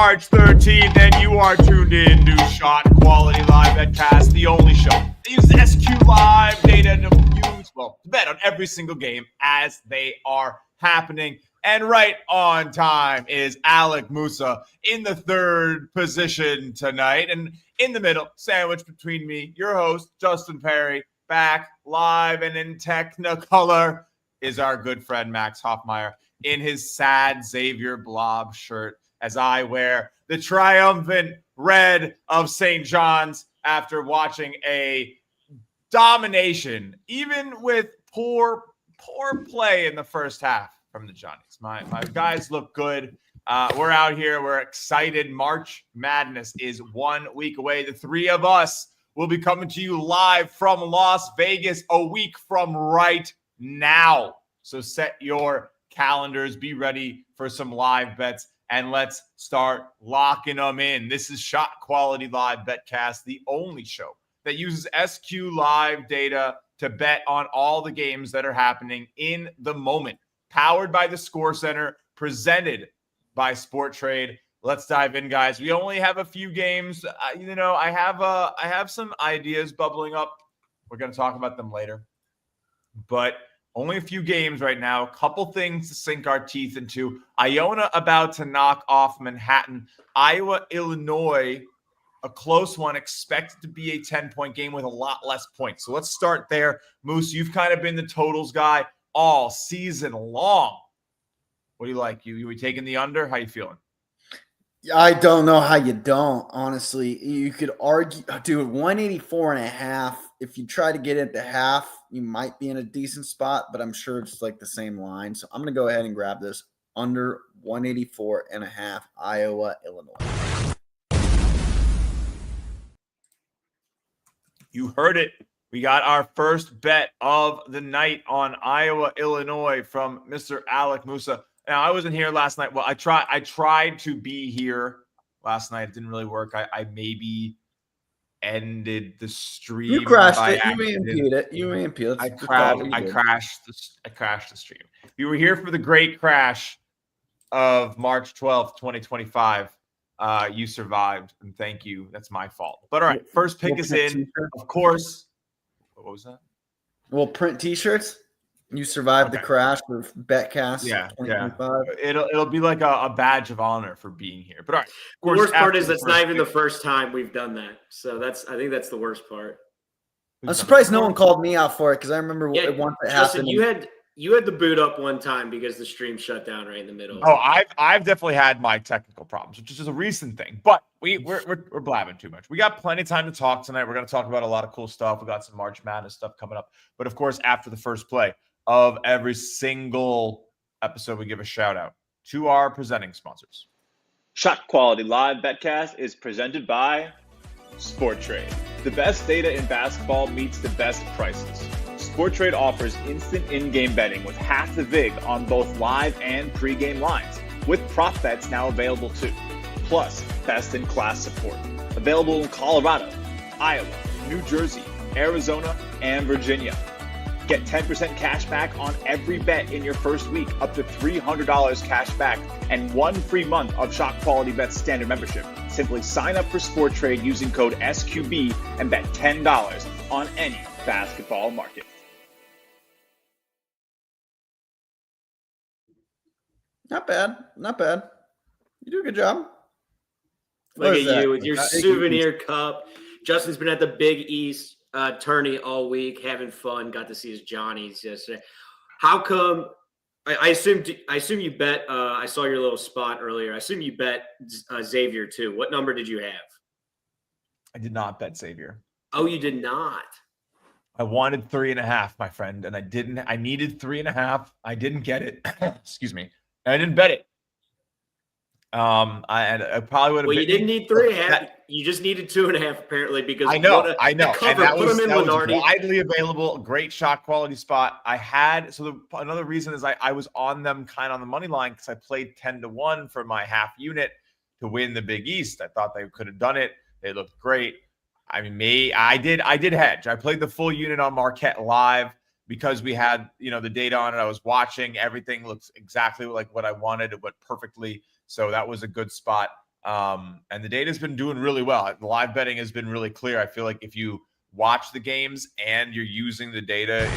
March 13th, and you are tuned in to Shot Quality Live BetCast, the only show that uses SQLive data to bet on every single game as they are happening. And right on time is Alec Musa in the third position tonight. And in the middle, sandwiched between me, your host, Justin Perry, back live and in Technicolor, is our good friend Max Hoffmeyer in his sad Xavier Blob shirt as I wear the triumphant red of St. John's after watching a domination, even with poor play in the first half from the Johnnies. My guys look good. We're out here. We're excited. March Madness is 1 week away. The three of us will be coming to you live from Las Vegas a week from right now. So set your calendars. Be ready for some live bets. And let's start locking them in. This is Shot Quality Live BetCast, the only show that uses SQLive data to bet on all the games that are happening in the moment. Powered by the Score Center, presented by Sport Trade. Let's dive in, guys. We only have a few games. I have some ideas bubbling up. We're going to talk about them later. But only a few games right now. A couple things to sink our teeth into. Iona about to knock off Manhattan. Iowa, Illinois, a close one, expected to be a 10-point game with a lot less points. So let's start there. Moose, you've kind of been the totals guy all season long. What do you like? You taking the under? How you feeling? I don't know how you don't, honestly. You could argue, dude, 184.5. If you try to get it to half, you might be in a decent spot, but I'm sure it's like the same line. So I'm going to go ahead and grab this under 184.5, Iowa, Illinois. You heard it. We got our first bet of the night on Iowa, Illinois from Mr. Alec Musa. Now, I wasn't here last night. Well, I tried to be here last night. It didn't really work. I maybe ended the stream. You crashed it. You AMP'd it. I crashed the stream. If you were here for the great crash of March 12th, 2025, you survived, and thank you. That's my fault. But all right, first pick is in. Of course. What was that? We'll print T-shirts. You survived the crash of BetCast. Yeah. It'll be like a badge of honor for being here. But all right. The worst part is that's not even the first time we've done that. So I think that's the worst part. I'm surprised no one called me out for it because I remember once it happened. You had the boot up one time because the stream shut down right in the middle. Oh, I've definitely had my technical problems, which is a recent thing. But we're blabbing too much. We got plenty of time to talk tonight. We're going to talk about a lot of cool stuff. We got some March Madness stuff coming up. But of course, after the first play of every single episode, we give a shout out to our presenting sponsors. Shot Quality Live BetCast is presented by Sport Trade. The best data in basketball meets the best prices. Sport Trade offers instant in-game betting with half the vig on both live and pre-game lines, with prop bets now available too. Plus, best-in-class support. Available in Colorado, Iowa, New Jersey, Arizona, and Virginia. Get 10% cash back on every bet in your first week, up to $300 cash back, and 1 free month of Shot Quality Bets standard membership. Simply sign up for Sport Trade using code SQB and bet $10 on any basketball market. Not bad. You do a good job. Look at you with your souvenir cup. Justin's been at the Big East tourney all week, having fun. Got to see his Johnnies yesterday. How come? I assume you bet. I saw your little spot earlier. I assume you bet Xavier too. What number did you have? I did not bet Xavier. Oh, you did not. I wanted 3.5, my friend, and I didn't. I needed 3.5. I didn't get it. Excuse me. I didn't bet it. I probably would have. Well, you didn't need 3.5. You just needed 2.5, apparently, because I know. And that was widely available. Great shot quality spot. I had another reason is I was on them kind of on the money line because I played 10-1 for my half unit to win the Big East. I thought they could have done it. They looked great. I mean, I did hedge. I played the full unit on Marquette Live because we had, the data on it. I was watching. Everything looks exactly like what I wanted. It went perfectly. So that was a good spot. And the data has been doing really well. The live betting has been really clear. I feel like if you watch the games and you're using the data,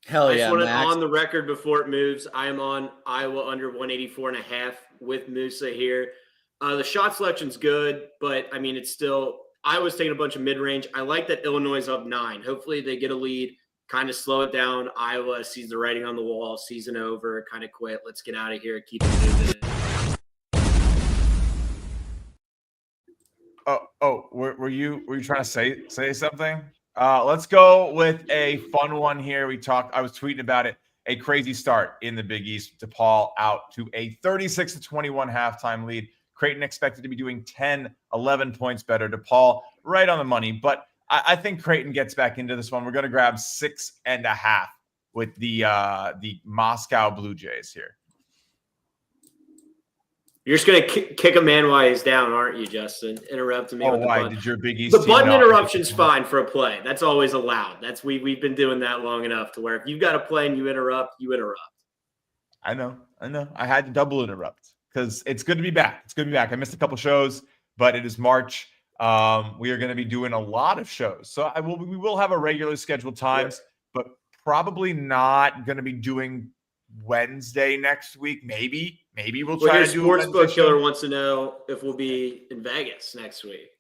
hell I yeah, just want it Max. on the record before it moves. I am on Iowa under 184.5 with Musa here. The shot selection's good, but I mean, it's still Iowa's taking a bunch of mid-range. I like that Illinois is up 9. Hopefully they get a lead, kind of slow it down. Iowa sees the writing on the wall, season over, kind of quit. Let's get out of here. Keep it moving. Were you trying to say something? Let's go with a fun one here. I was tweeting about it. A crazy start in the Big East. DePaul out to a 36-21 halftime lead. Creighton expected to be doing 10, 11 points better. DePaul right on the money, but I think Creighton gets back into this one. We're going to grab 6.5 with the Moscow Blue Jays here. You're just going to kick a man while he's down, aren't you, Justin? Interrupting me with the button. Did your Big East the button interruption's fine for a play. That's always allowed. We've been doing that long enough to where if you've got a play and you interrupt, you interrupt. I know. I had to double interrupt because it's good to be back. It's good to be back. I missed a couple shows, but it is March. We are going to be doing a lot of shows. So we will have a regular scheduled times, but probably not going to be doing Wednesday next week. Maybe we'll try to do Sportsbook Killer wants to know if we'll be in Vegas next week.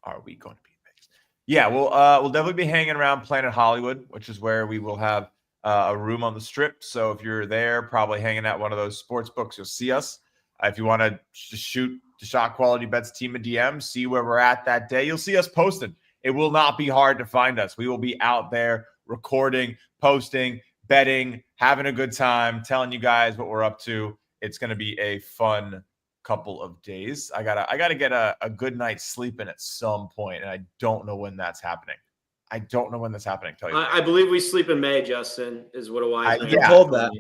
Are we going to be in Vegas? Yeah, we'll definitely be hanging around Planet Hollywood, which is where we will have a room on the Strip. So if you're there, probably hanging out one of those sports books, you'll see us. If you want to just shoot the Shot Quality Bets team a DM, see where we're at that day, you'll see us posted. It will not be hard to find us. We will be out there recording, posting, betting, having a good time, telling you guys what we're up to. It's going to be a fun couple of days. I gotta get a good night's sleep in at some point, and I don't know when that's happening. Tell you, I believe we sleep in May. Justin is what a wise man told that.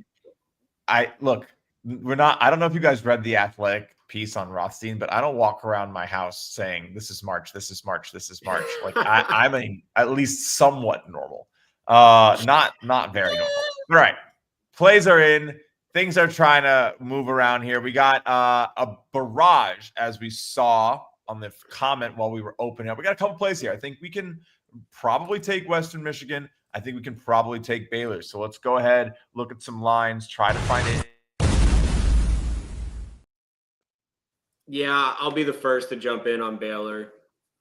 Look. We're not. I don't know if you guys read the Athletic piece on Rothstein, but I don't walk around my house saying this is March. Like I'm at least somewhat normal. Not very normal. All right, plays are in. Things are trying to move around here. We got a barrage, as we saw on the comment while we were opening up. We got a couple plays here. I think we can probably take Western Michigan. I think we can probably take Baylor. So let's go ahead, look at some lines, try to find it. Yeah, I'll be the first to jump in on Baylor.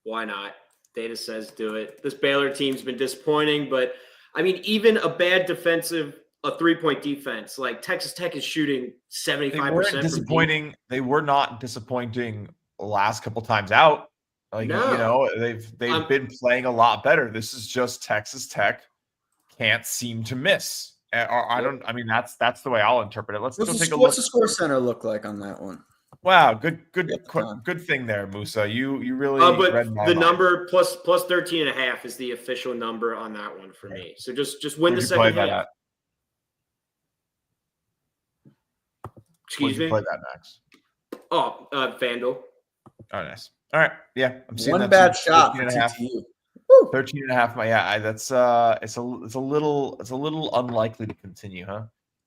Why not? Data says do it. This Baylor team's been disappointing, but I mean, even a bad defensive, a 3-point defense, like Texas Tech is shooting 75%. They were not disappointing the last couple times out. They've been playing a lot better. This is just Texas Tech can't seem to miss. That's the way I'll interpret it. Let's go take a look. What's the score center look like on that one? Wow, good thing there, Musa. You really but read my the mind. Number plus 13.5 is the official number on that one for me. So just win the second half. Excuse me. Play that, Max. FanDuel. Oh, nice. All right, yeah, I'm seeing one bad shot. 13.5. That's it's a little unlikely to continue, huh?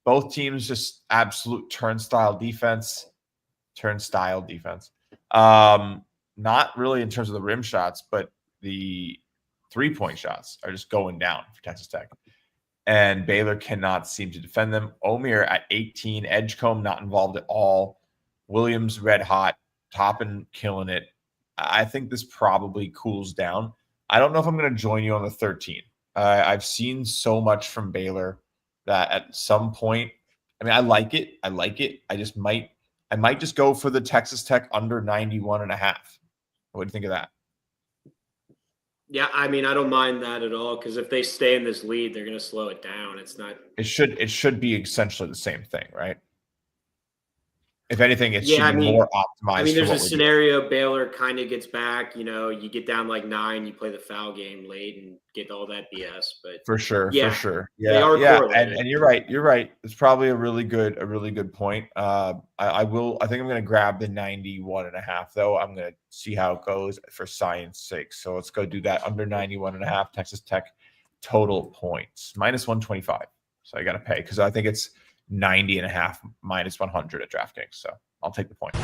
Both teams just absolute turnstile defense. Not really in terms of the rim shots, but the 3-point shots are just going down for Texas Tech. And Baylor cannot seem to defend them. Omer at 18, Edgecombe not involved at all. Williams red hot, Toppin killing it. I think this probably cools down. I don't know if I'm going to join you on the 13. I've seen so much from Baylor that at some point, I like it. I might just go for the Texas Tech under 91.5. What do you think of that? Yeah, I don't mind that at all because if they stay in this lead, they're going to slow it down. It should be essentially the same thing, right? If anything, it should be more optimized. There's a scenario Baylor kind of gets back. You get down like 9, you play the foul game late and get all that BS. But for sure. Yeah, they are correlated. And you're right. It's probably a really good point. I think I'm going to grab the 91.5 though. I'm going to see how it goes for science sake. So let's go do that under 91.5. Texas Tech total points -125. So I got to pay because I think it's 90.5 minus 100 at DraftKings. So I'll take the point.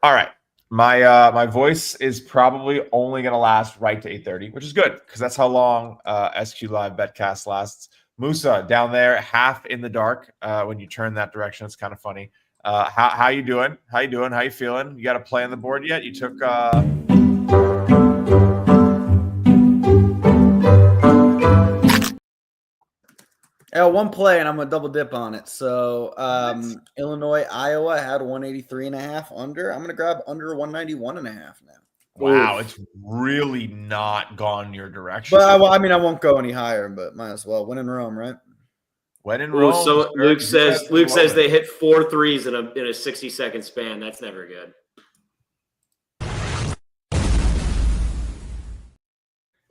All right. My voice is probably only going to last right to 8:30, which is good because that's how long SQLive BetCast lasts. Musa down there, half in the dark. When you turn that direction, it's kind of funny. How you doing? How you doing? How you feeling? You got a play on the board yet? You took one play, and I'm going to double dip on it. So Illinois, Iowa had 183.5 under. I'm going to grab under 191.5 now. Wow, it's really not gone your direction. But I won't go any higher, but might as well. Win in Rome, right? When in Rome. So Luke says they hit 4 threes in a 60-second span. That's never good.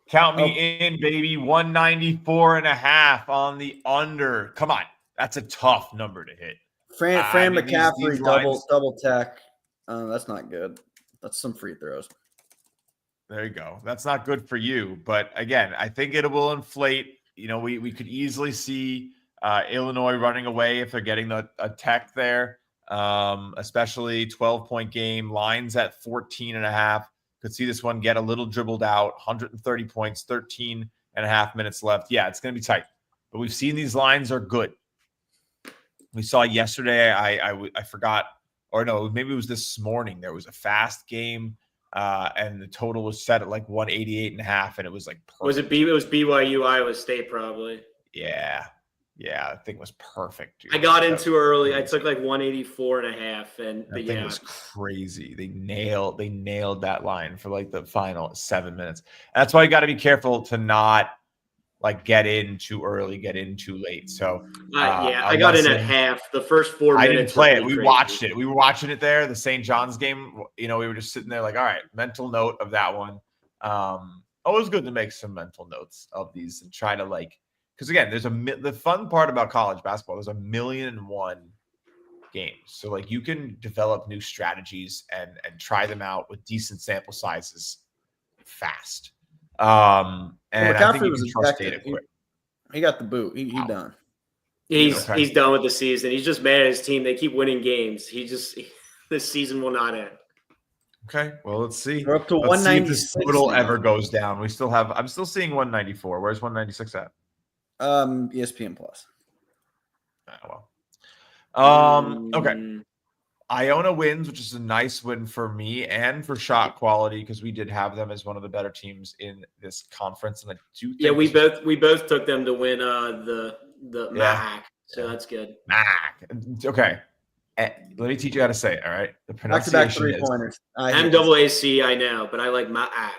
Count me in, baby. 194.5 on the under. Come on. That's a tough number to hit. Fran McCaffrey double tech. That's not good. That's some free throws. There you go. That's not good for you. But again, I think it will inflate. We could easily see Illinois running away if they're getting a tech there, especially 12-point game. Lines at 14.5. Could see this one get a little dribbled out. 130 points, 13.5 minutes left. Yeah, it's going to be tight. But we've seen these lines are good. We saw yesterday, I forgot, or no, maybe it was this morning. There was a fast game. And the total was set at like 188.5, and it was like perfect. It was BYU Iowa State probably. Yeah, I think it was perfect. Dude. I got into early. I took like 184.5, and that thing was crazy. They nailed that line for like the final 7 minutes. And that's why you got to be careful to not like get in too early, get in too late. So I got in at half. The first 4 minutes. I didn't play it. We watched it. We were watching it there. The St. John's game. We were just sitting there like, all right, mental note of that one. Always good to make some mental notes of these and try to because again, there's the fun part about college basketball. There's 1,000,001 games, so you can develop new strategies and try them out with decent sample sizes fast. And I think you can trust data quick. He got the boot. He done. He's done with the season. He's just mad at his team. They keep winning games. This season will not end. Okay, well, let's see. We're up to 196. If this total ever goes down. I'm still seeing 194. Where's 196 at? ESPN Plus. Oh, well. Okay. Iona wins, which is a nice win for me and for shot quality because we did have them as one of the better teams in this conference. And I do think we both took them to win the MAC, so that's good. MAC. Okay. Let me teach you how to say it, all right? The pronunciation back-to-back 3-pointers. MAAC, I know, but I like MAC.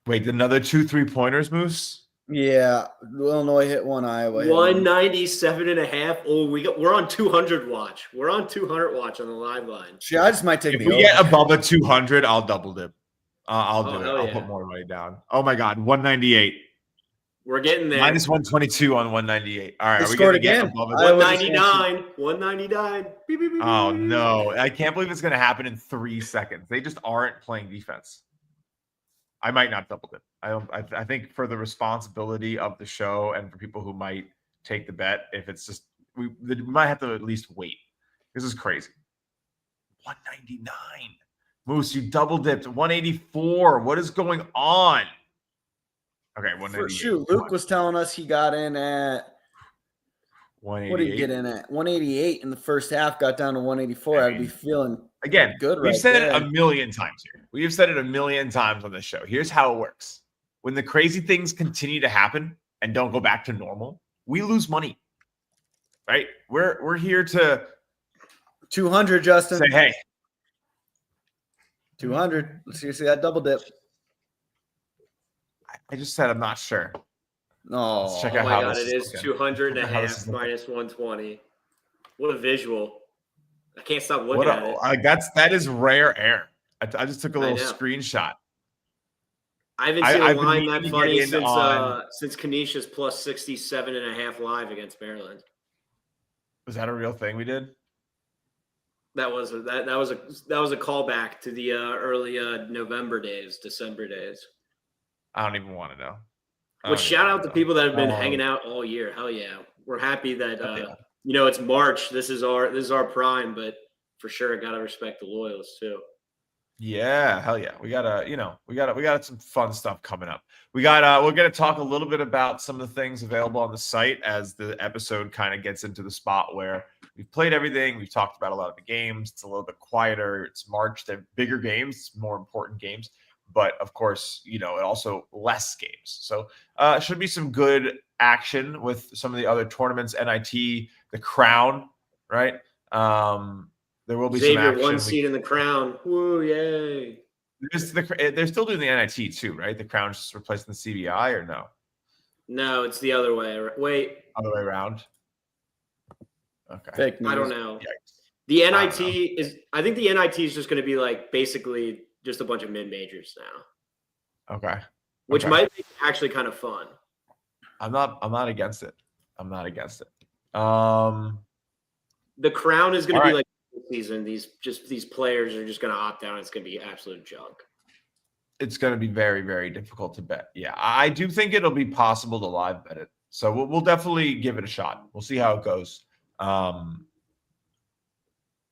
Wait, another 2 3-pointers, Moose? Yeah, Illinois hit one, Iowa hit 197.5. Oh, we're on 200 watch. We're on 200 watch on the live line. See, I just might take. If we get above a 200, I'll double dip. I'll do it. I'll yeah. put more money down. Oh my God, 198. We're getting there. Minus 122 on 198. All right, are we going to get above it? 199. 199. Beep, beep, beep, oh no, I can't believe it's going to happen in 3 seconds. They just aren't playing defense. I might not double dip. I think for the responsibility of the show and for people who might take the bet, if it's just we might have to at least wait. This is crazy. 199. Moose, you double dipped. 184. What is going on? Okay, 198. Shoot, Luke was telling us he got in at 188. What did he get in at? 188 in the first half, got down to 184. I'd be feeling good. We've said it a million times here. We've said it a million times on this show. Here's how it works. When the crazy things continue to happen and don't go back to normal, we lose money. Right? We're here to 200, Justin. Say, hey. 200. Let's see that double dip. I just said I'm not sure. No. Let's check out my how God, this it is 200.5 minus 120. What a visual. I can't stop looking at it. That is rare air. I just took a little screenshot. I haven't seen a line that funny since Canisius plus 67.5 live against Maryland. Was that a real thing we did? That was a callback to the early November days, December days. I don't even want to know. Well, shout out to people that have been hanging out all year. Hell yeah. We're happy that it's March. This is our prime, but for sure gotta respect the loyalists too. Yeah, hell yeah. We got some fun stuff coming up. We're gonna talk a little bit about some of the things available on the site as the episode kind of gets into the spot where we've played everything. We've talked about a lot of the games. It's a little bit quieter. It's March. They're bigger games, more important games. But of course, also less games. So should be some good action with some of the other tournaments, NIT, the Crown, right? There will be Xavier, some action. one seed in the Crown. Woo, yay. They're still doing the NIT too, right? The Crown's just replacing the CBI or no? No, it's the other way. Wait. Other way around? Okay. Fake news. I don't know. Yikes. The NIT I think the NIT is just going to be like basically just a bunch of mid-majors now. Okay. Which might be actually kind of fun. I'm not against it. I'm not against it. The Crown is going to be like season. These players are just going to opt out. It's going to be absolute junk. It's going to be very, very difficult to bet. Yeah, I do think it'll be possible to live bet it. So we'll definitely give it a shot. We'll see how it goes.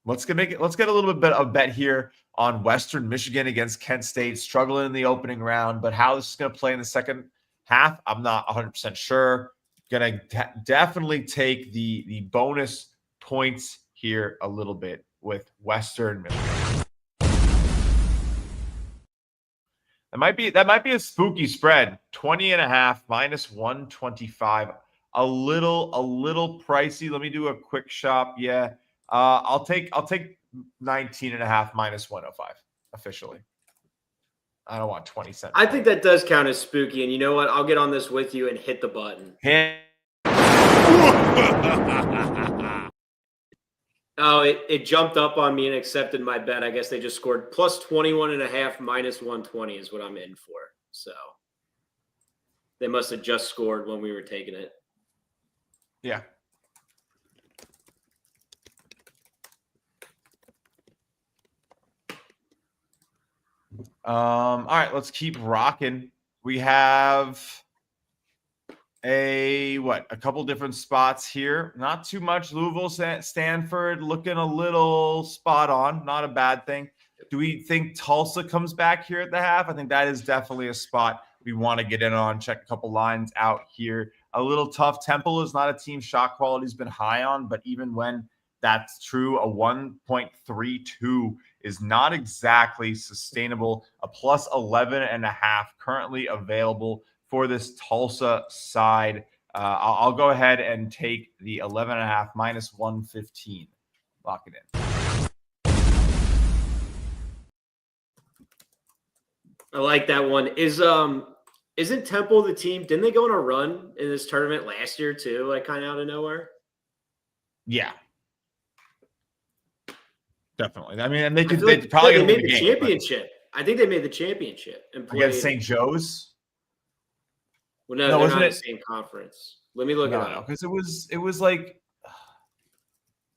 Let's get a little bit of bet here on Western Michigan against Kent State. Struggling in the opening round, but how this is going to play in the second half, I'm not 100% sure. Going to definitely take the bonus points here a little bit with Western Michigan. That might be a spooky spread. 20.5 minus 125. A little pricey. Let me do a quick shop. Yeah. I'll take 19.5 minus 105 officially. I don't want 20 cents. I think that does count as spooky. And you know what? I'll get on this with you and hit the button. Oh, it jumped up on me and accepted my bet. I guess they just scored plus 21.5 minus 120 is what I'm in for. So they must have just scored when we were taking it. Yeah. All right, let's keep rocking. We have a couple different spots here. Not too much. Louisville, Stanford looking a little spot on. Not a bad thing. Do we think Tulsa comes back here at the half? I think that is definitely a spot we want to get in on. Check a couple lines out here. A little tough. Temple is not a team shot quality has been high on, but even when that's true, a 1.32 is not exactly sustainable. A plus 11.5 currently available for this Tulsa side. I'll go ahead and take the 11.5 minus 115. Lock it in. I like that one. Isn't Temple the team? Didn't they go on a run in this tournament last year too? Like kind of out of nowhere. Yeah. Definitely. I mean, and they probably made the championship. I think they made the championship and played against St. Joe's. Well, no, they're not in the same conference. Let me look it up because it was like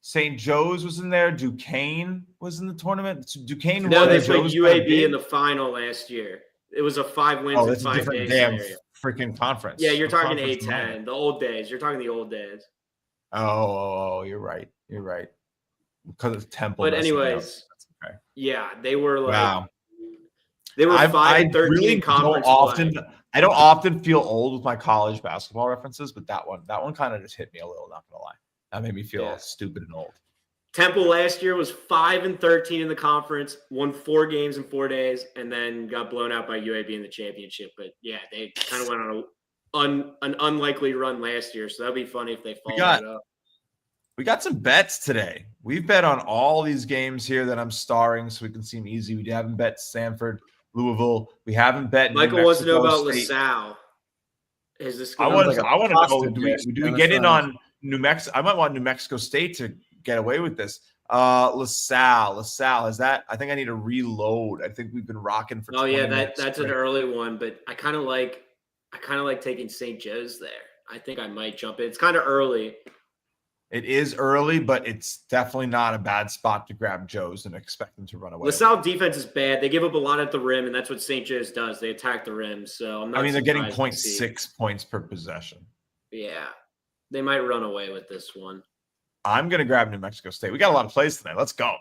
St. Joe's was in there. Duquesne was in the tournament. Duquesne. No, they played UAB in the final last year. It was a 5 wins in 5 days. Damn freaking conference. Yeah, you're talking A10, the old days. You're talking the old days. Oh, you're right. You're right. Because of Temple. But anyways, okay. Yeah, they were like, wow. They were 5-13 really conference. I don't often feel old with my college basketball references, but that one kind of just hit me a little. Not gonna lie, that made me feel stupid and old. Temple last year was 5-13 in the conference, won 4 games in 4 days, and then got blown out by UAB in the championship. But yeah, they kind of went on an unlikely run last year, so that'd be funny if they followed it up. We got some bets today. We've bet on all these games here that I'm starring, so we can seem easy. We haven't bet Stanford, Louisville. We haven't bet. Michael wants to know about LaSalle. Is this? I want to know. Do we get in on New Mexico? I might want New Mexico State to get away with this. LaSalle is that? I think I need to reload. I think we've been rocking for. Oh yeah, that's an early one, but I kind of like taking St. Joe's there. I think I might jump in. It's kind of early. It is early, but it's definitely not a bad spot to grab Joe's and expect them to run away. LaSalle defense is bad. They give up a lot at the rim, and that's what St. Joe's does. They attack the rim. So I'm not. They're getting surprised to see 0.6 points per possession. Yeah, they might run away with this one. I'm going to grab New Mexico State. We got a lot of plays tonight. Let's go.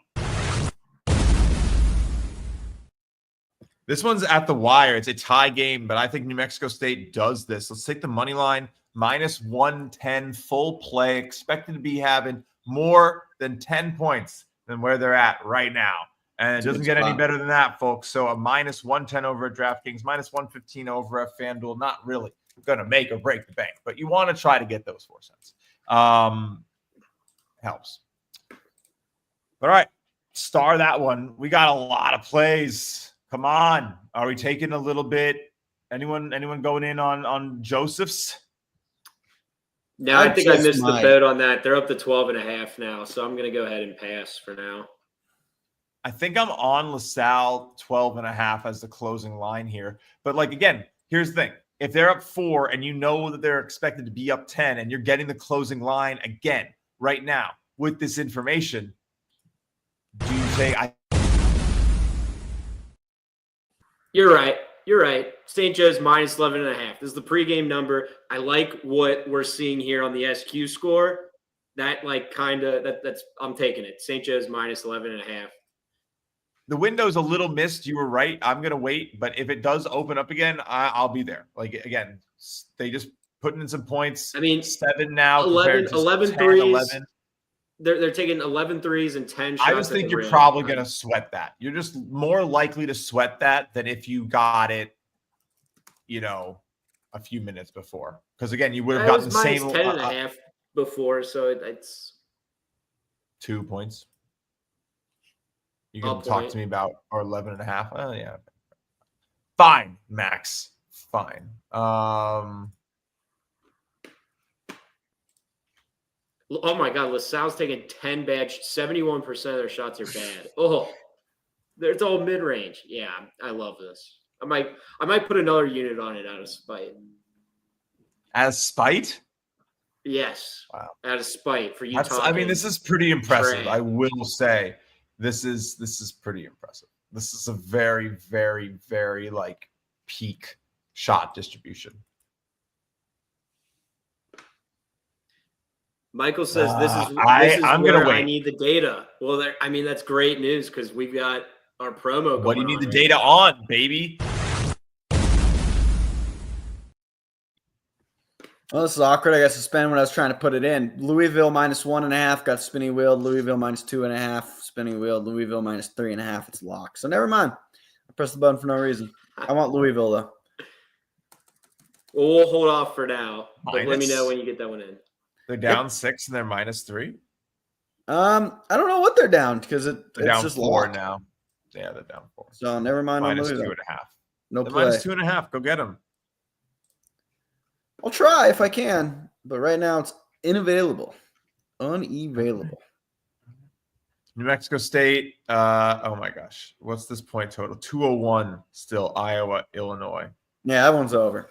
This one's at the wire. It's a tie game, but I think New Mexico State does this. Let's take the money line. -110 full play. Expected to be having more than 10 points than where they're at right now. And it doesn't get any better than that, folks. So a -110 over at DraftKings, -115 over at FanDuel. Not really going to make or break the bank, but you want to try to get those 4 cents. Helps. All right. Star that one. We got a lot of plays. Come on. Are we taking a little bit? Anyone going in on Joseph's? No, I think I missed the boat on that. They're up to 12.5 now, so I'm going to go ahead and pass for now. I think I'm on LaSalle 12.5 as the closing line here. But again, here's the thing. If they're up 4 and you know that they're expected to be up 10 and you're getting the closing line again right now with this information, do you say You're right. You're right. St. Joe's -11.5. This is the pregame number. I like what we're seeing here on the SQ score. That that's I'm taking it. St. Joe's -11.5. The window's a little missed. You were right. I'm going to wait. But if it does open up again, I'll be there. Again, they just putting in some points. 7 now. 11 10, threes. 11. They're taking 11 threes and 10 shots. I just think you're probably going to sweat that. You're just more likely to sweat that than if you got it, a few minutes before. Because, again, you would have gotten the same. -10.5 before, so it's 2 points. You can talk to me about our 11.5. Oh, yeah. Fine, Max. Fine. Oh my God, LaSalle's taking 10 bad. 71% of their shots are bad. Oh, it's all mid range. Yeah, I love this. I might put another unit on it out of spite. As spite? Yes. Wow. Out of spite for you. This is pretty impressive. Trey. I will say this is pretty impressive. This is a very, very, very peak shot distribution. Michael says this is I'm where gonna wait. I need the data. Well, that's great news because we've got our promo. What do you need the data on, baby? Well, this is awkward. I got suspended when I was trying to put it in. Louisville -1.5 got spinning wheeled. Louisville -2.5 spinning wheeled. Louisville -3.5. It's locked. So never mind. I pressed the button for no reason. I want Louisville though. Well, we'll hold off for now. But let me know when you get that one in. They're down 6 and they're -3. I don't know what they're down because they're it's down just 4 locked. now. Yeah, they're down 4. So never mind. -2.5. No they're play. -2.5. Go get them. I'll try if I can, but right now it's unavailable. New Mexico State. Oh my gosh, what's this point total? 201 still. Iowa, Illinois. Yeah, that one's over.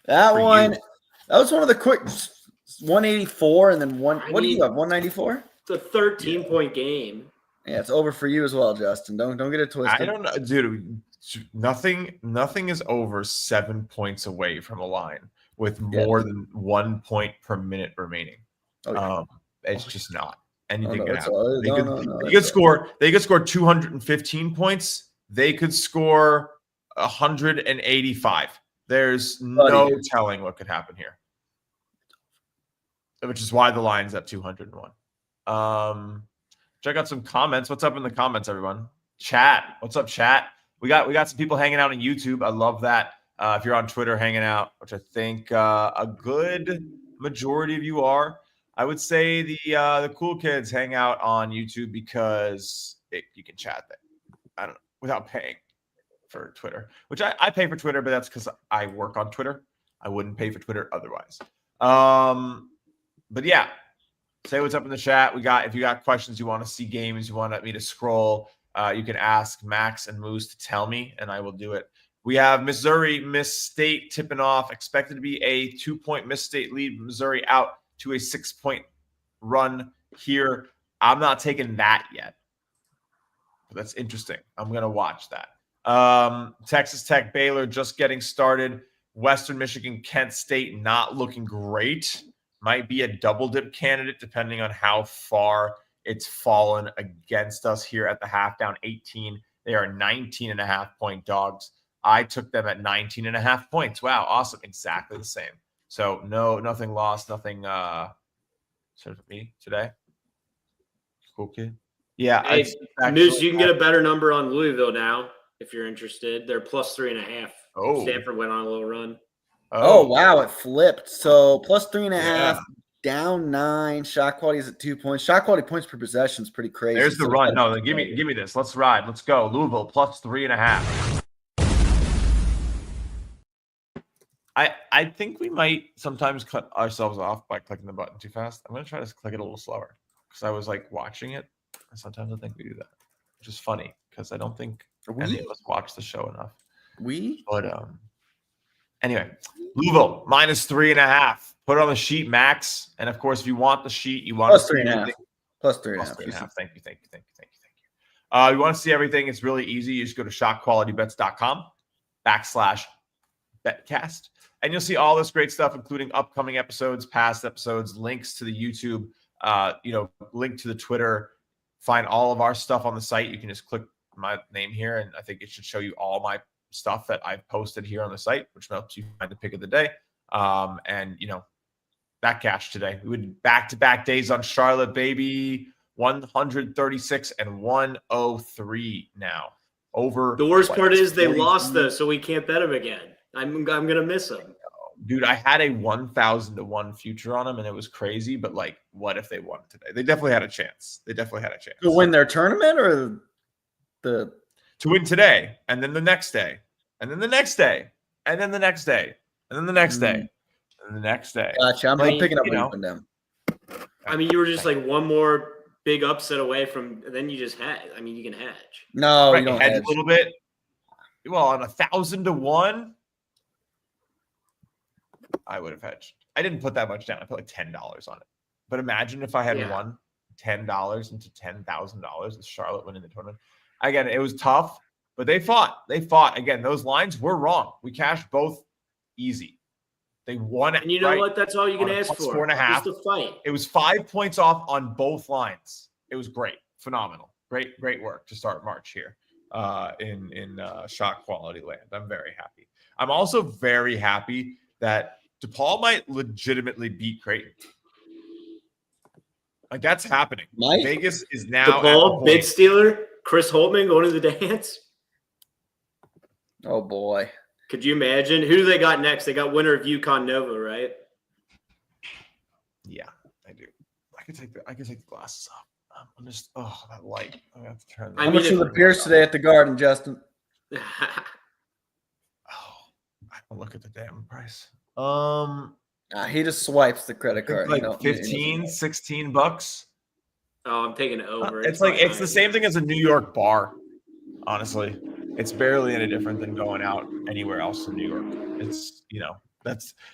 That was one of the quick 184 and then one. What do you have? 194. It's a 13-point game. Yeah, it's over for you as well, Justin. Don't get it twisted. I don't know, dude. Nothing is over 7 points away from a line with more than 1 point per minute remaining. Okay. It's just not anything can happen. They could score 215 points. They could score 185. There's no telling what could happen here, which is why the line's at 201. Check out some comments. What's up in the comments, everyone? Chat. What's up, chat? We got some people hanging out on YouTube. I love that. If you're on Twitter hanging out, which I think a good majority of you are, I would say the cool kids hang out on YouTube because you can chat there. I don't know, without paying for Twitter, which I pay for Twitter, but that's because I work on Twitter. I wouldn't pay for Twitter otherwise. But yeah, say what's up in the chat. If you got questions, you want to see games, you want me to scroll, you can ask Max and Moose to tell me, and I will do it. We have Missouri, Miss State tipping off. Expected to be a 2-point Miss State lead. Missouri out to a 6-point run here. I'm not taking that yet. But that's interesting. I'm going to watch that. Texas Tech, Baylor just getting started. Western Michigan, Kent State not looking great. Might be a double dip candidate depending on how far it's fallen against us here at the half, down 18. They are 19.5-point dogs. I took them at 19.5 points. Wow, awesome. Exactly the same. So nothing lost, nothing sort of me today. Cool kid. Yeah. Hey, Moose, you can get a better number on Louisville now if you're interested. They're plus 3.5. Oh. Stanford went on a little run. Oh wow, it flipped. So plus 3.5, down 9. Shot quality is at 2 points. Shot quality points per possession is pretty crazy. There's the run. No, give me this. Let's ride. Let's go. Louisville plus 3.5. I think we might sometimes cut ourselves off by clicking the button too fast. I'm gonna try to click it a little slower because I was like watching it. And sometimes I think we do that, which is funny because I don't think any of us watch the show enough. But anyway, Louisville minus 3.5. Put it on the sheet, Max. And of course, if you want the sheet, you want plus 3.5. Plus 3.5. Thank you. You want to see everything? It's really easy. You just go to shotqualitybets.com/BetCast. And you'll see all this great stuff, including upcoming episodes, past episodes, links to the YouTube, link to the Twitter. Find all of our stuff on the site. You can just click my name here, and I think it should show you all my stuff that I've posted here on the site, which helps you find the pick of the day. That cash today. We would back-to-back days on Charlotte, baby. 136 and 103 now. Over. The worst part is they lost though, so we can't bet them again. I'm gonna miss them. Dude, I had a 1,000 to 1 future on them, and it was crazy. But like, what if they won today? They definitely had a chance. To win their tournament or to win today, and then the next day, and then the next day, and then the next day, and then the next day, and the next day. Gotcha. I'm picking up on them. I mean, you were just like one more big upset away from. Then you just had. I mean, you can hedge. No, you don't hedge a little bit. Well, on 1,000 to 1. I would have hedged. I didn't put that much down. I put like $10 on it. But imagine if I had won $10 into $10,000 with Charlotte winning the tournament. Again, it was tough, but they fought. Again, those lines were wrong. We cashed both easy. They won it. And you know what? That's all you can ask for. 4.5. Just a fight. It was 5 points off on both lines. It was great. Phenomenal. Great work to start March here in shot quality land. I'm very happy. I'm also very happy that DePaul might legitimately beat Creighton. Like, that's happening. Vegas is now DePaul, bid stealer, Chris Holtman going to the dance. Oh boy. Could you imagine? Who do they got next? They got winner of UConn Nova, right? Yeah, I do. I can take the glasses off. I'm just that light. I have to turn that. How much are the beers today at the Garden, Justin? I don't look at the damn price. He just swipes the credit card. Like $15, $16. Oh, I'm taking it over. It's the same thing as a New York bar. Honestly, it's barely any different than going out anywhere else in New York. It's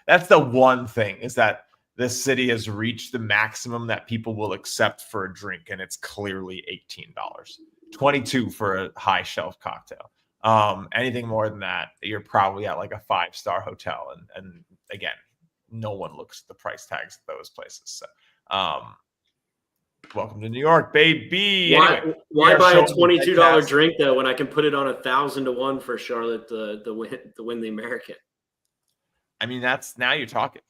that's the one thing is that this city has reached the maximum that people will accept for a drink, and it's clearly $18, $22 for a high shelf cocktail. Anything more than that, you're probably at like a 5-star hotel. And again, no one looks at the price tags at those places. So, welcome to New York, baby. Why buy a $22 drink though when I can put it on 1,000 to 1 for Charlotte to win the American? I mean, now you're talking.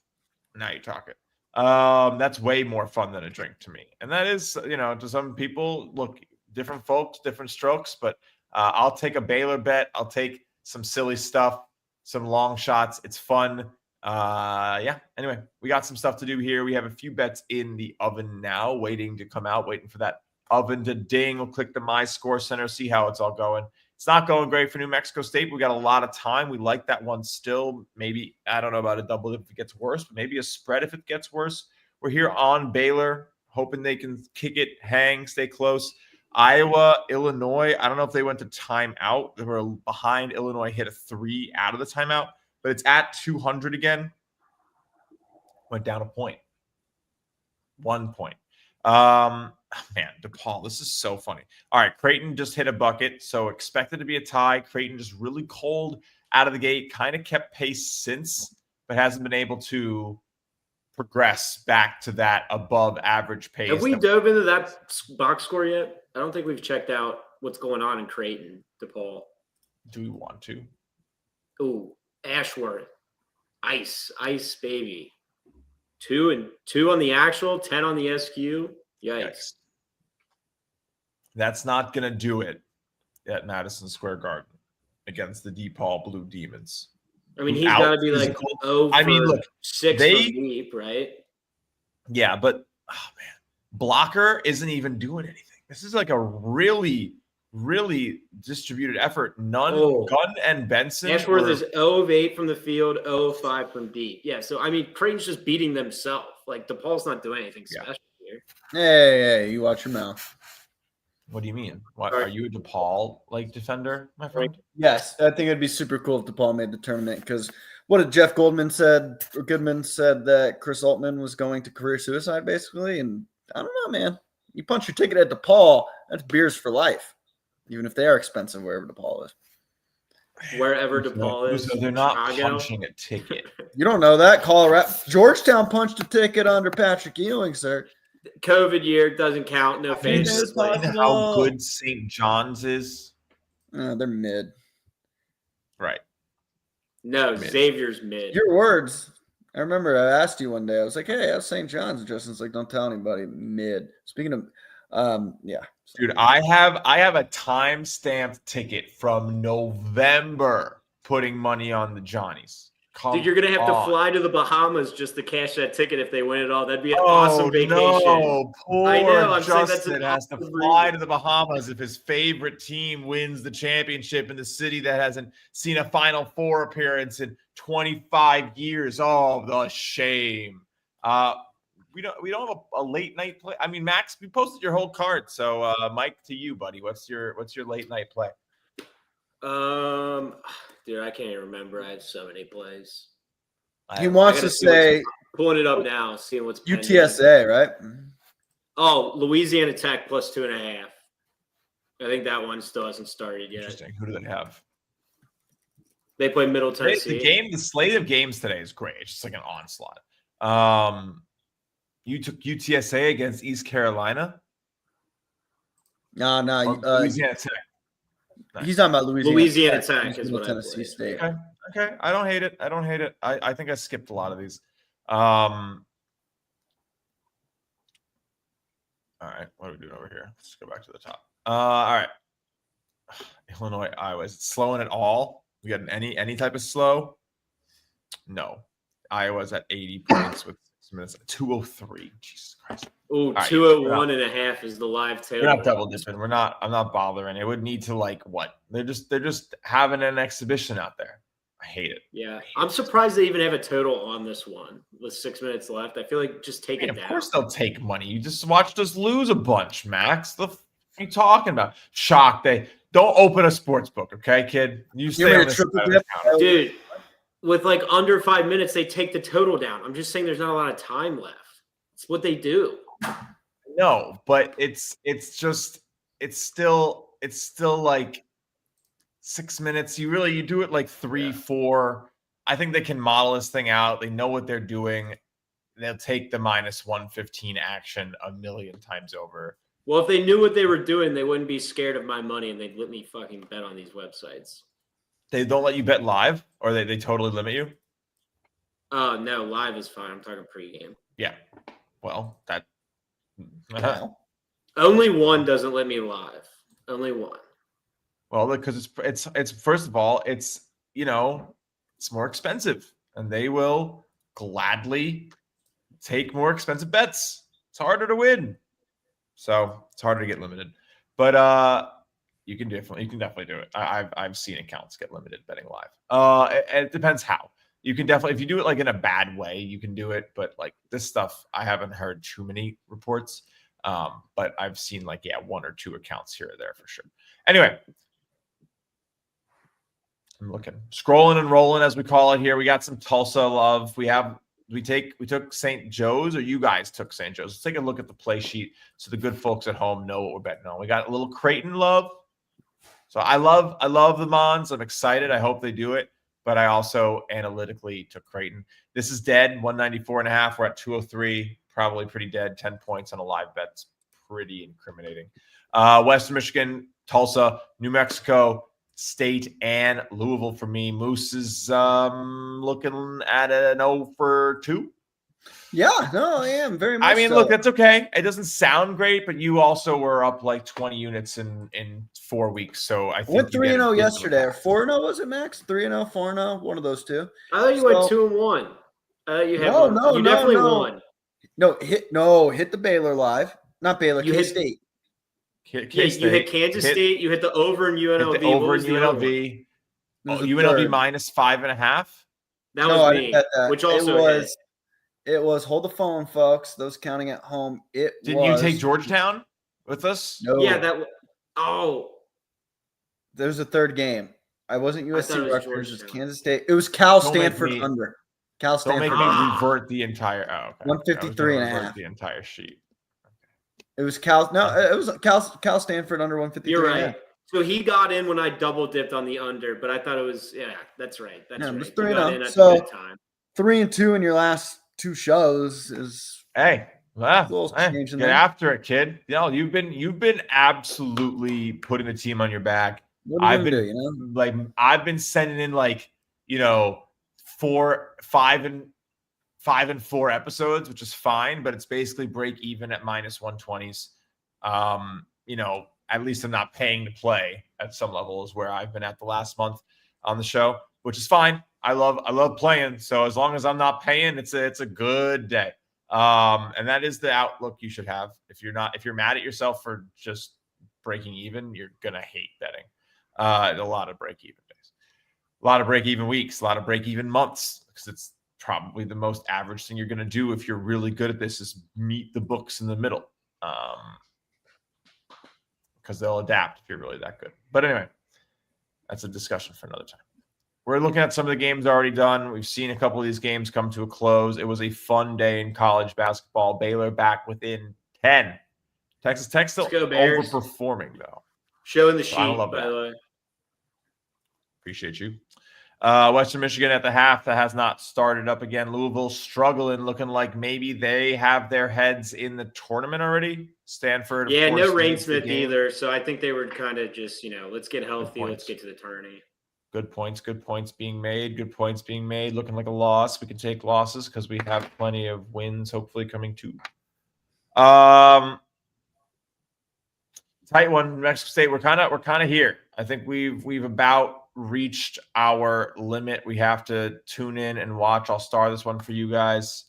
That's way more fun than a drink to me. And that is, to some people, look, different folks, different strokes, but I'll take a Baylor bet. I'll take some silly stuff, some long shots. It's fun. Anyway, we got some stuff to do here. We have a few bets in the oven now, waiting to come out, waiting for that oven to ding. We'll click the My Score Center, see how it's all going. It's not going great for New Mexico State. We got a lot of time. We like that one still. Maybe, I don't know about a double if it gets worse, but maybe a spread if it gets worse. We're here on Baylor, hoping they can kick it, hang, stay close. Iowa, Illinois, I don't know if they went to timeout. They were behind. Illinois hit a 3 out of the timeout, but it's at 200 again. Went down a point. 1 point. Man, DePaul, this is so funny. All right, Creighton just hit a bucket, so expected to be a tie. Creighton just really cold out of the gate, kind of kept pace since, but hasn't been able to progress back to that above average pace. Have we dove into that box score yet? I don't think we've checked out what's going on in Creighton, DePaul. Do we want to? Ooh, Ashworth. Ice, baby. 2 and 2 on the actual, 10 on the SQ. Yikes. That's not going to do it at Madison Square Garden against the DePaul Blue Demons. I mean, he's got to be like 0 for 6 from deep, right? Yeah, but, oh, man. Blocker isn't even doing anything. This is like a really, really distributed effort. Gunn and Benson. Ashworth is 0 of 8 from the field, 0 of 5 from deep. Yeah, so, I mean, Creighton's just beating themselves. Like, DePaul's not doing anything special here. Hey, you watch your mouth. What do you mean? What, are you a DePaul defender, my friend? Yes, I think it'd be super cool if DePaul made the tournament because what did Jeff Goodman said that Chris Altman was going to career suicide basically, and I don't know, man. You punch your ticket at DePaul, that's beers for life, even if they are expensive wherever DePaul is. Wherever DePaul is, so they're not punching a ticket. You don't know that. Colorado, Georgetown punched a ticket under Patrick Ewing, sir. COVID year doesn't count. No fans. How good St. John's is? They're mid. Right. No, mid. Xavier's mid. Your words. I remember I asked you one day. I was like, "Hey, how's St. John's?" And Justin's like, "Don't tell anybody." Mid. Speaking of, yeah. Dude, I have a time-stamped ticket from November putting money on the Johnnies. Dude, you're gonna have to fly to the Bahamas just to cash that ticket if they win it all. That'd be an awesome vacation. No, poor I know. I'm Justin saying that's has to fly to the Bahamas if his favorite team wins the championship in the city that hasn't seen a Final Four appearance in 25 years. Oh, the shame. We don't have a late night play. I mean, Max, you posted your whole card. So, Mike, to you, buddy. What's your late night play? Dude, I can't even remember. I had so many plays. He wants to say pulling it up now, seeing what's UTSA, right? Oh, Louisiana Tech plus 2.5. I think that one still hasn't started yet. Interesting. Who do they have? They play Middle Tennessee. The slate of games today is great. It's just like an onslaught. You took UTSA against East Carolina? No. Louisiana Tech. Nice. He's talking about Louisiana Tech is what Tennessee State. Okay. I don't hate it. I think I skipped a lot of these. All right. What are we doing over here? Let's go back to the top. All right. Illinois, Iowa. Is it slowing at all? We got any type of slow? No. Iowa's at 80 points with 6 minutes. 203. Jesus Christ. Ooh, 201.5 is the live total. We're not double dipping. I'm not bothering. It would need to what? They're just having an exhibition out there. I hate it. Yeah. I'm surprised they even have a total on this one with 6 minutes left. I feel like just take it down. Of course they'll take money. You just watched us lose a bunch, Max. The f are you talking about? Shock. They don't open a sports book, okay, kid? You stay on this dude. With under 5 minutes, they take the total down. I'm just saying there's not a lot of time left. It's what they do. No, but it's still like 6 minutes. You do it 3, 4. I think they can model this thing out. They know what they're doing. They'll take the minus 115 action a million times over. Well, if they knew what they were doing, they wouldn't be scared of my money and they'd let me fucking bet on these websites. They don't let you bet live, or they totally limit you? No, live is fine. I'm talking pregame. Yeah. Well, that only one doesn't let me live. Only one. Well, because it's first of all, it's more expensive, and they will gladly take more expensive bets. It's harder to win, so it's harder to get limited. But you can definitely do it. I've seen accounts get limited betting live. It depends how. You can definitely, if you do it in a bad way, you can do it. But this stuff, I haven't heard too many reports. But I've seen 1 or 2 accounts here or there for sure. Anyway, I'm looking, scrolling and rolling as we call it here. We got some Tulsa love. We have we took St. Joe's, or you guys took St. Joe's? Let's take a look at the play sheet so the good folks at home know what we're betting on. We got a little Creighton love. So I love the Mons. I'm excited. I hope they do it. But I also analytically took Creighton. This is dead, 194.5. We're at 203. Probably pretty dead. 10 points on a live bet. It's pretty incriminating. Western Michigan, Tulsa, New Mexico State, and Louisville for me. Moose is looking at an 0 for 2. Yeah, no, I am very much. I mean, look, that's okay. It doesn't sound great, but you also were up like 20 units in 4 weeks. So I think went 3-0 yesterday. Or 4-0 was it, Max? 3-0, 4-0, one of those two. I thought you went 2-1. You definitely won. Hit the Baylor live, not Baylor. K-State. You hit Kansas State. You hit the over in UNLV. Hit the over in UNLV. UNLV minus 5.5. That was me. Which also It was, hold the phone, folks. Those counting at home. Didn't you take Georgetown with us? No. Yeah, there's a third game. I wasn't USC Rutgers. It was Kansas State. It was Cal Stanford under. Cal Stanford. Don't make me revert the entire. Oh, okay. 153.5. The entire sheet. It was Cal. No, it was Cal Stanford under 153. You're right. So he got in when I double dipped on the under, but I thought it was that's right. That's right. It was 3-0. So 3-2 in your last 2 shows is get there. after it, kid. You've been absolutely putting the team on your back. I've been I've been sending in 5 and 4 episodes, which is fine, but it's basically break even at minus 120s. At least I'm not paying to play at some level is where I've been at the last month on the show, which is fine. I love playing. So as long as I'm not paying, it's a good day. And that is the outlook you should have. If you're mad at yourself for just breaking even, you're going to hate betting. A lot of break even days, a lot of break even weeks, a lot of break even months, because it's probably the most average thing you're going to do if you're really good at this is meet the books in the middle. Because they'll adapt if you're really that good. But anyway, that's a discussion for another time. We're looking at some of the games already done. We've seen a couple of these games come to a close. It was a fun day in college basketball. Baylor back within 10. Texas Tech still overperforming, though. Showing the sheet, by the way. Appreciate you. Western Michigan at the half that has not started up again. Louisville struggling, looking like maybe they have their heads in the tournament already. Stanford, yeah, no Rainsmith either. So I think they were kind of just, let's get healthy, let's get to the tourney. Good points being made. Looking like a loss. We can take losses because we have plenty of wins, hopefully coming too. Tight one, New Mexico State. We're kind of here. I think we've about reached our limit. We have to tune in and watch. I'll star this one for you guys.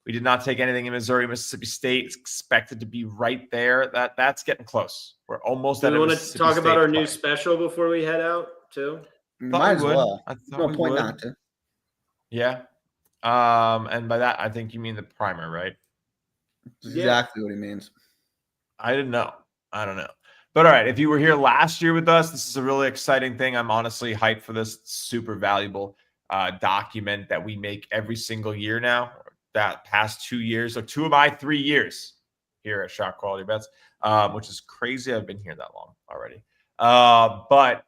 We did not take anything in Missouri. Mississippi State is expected to be right there. That's getting close. We're almost at. Do you want to talk about our new special before we head out too? Might as well. No point not to. Yeah. And by that I think you mean the primer, right? That's exactly what he means. I don't know. But all right, if you were here last year with us, this is a really exciting thing. I'm honestly hyped for this super valuable document that we make every single year now. That past 2 years, so 2 of my 3 years here at Shot Quality Bets, which is crazy. I've been here that long already. But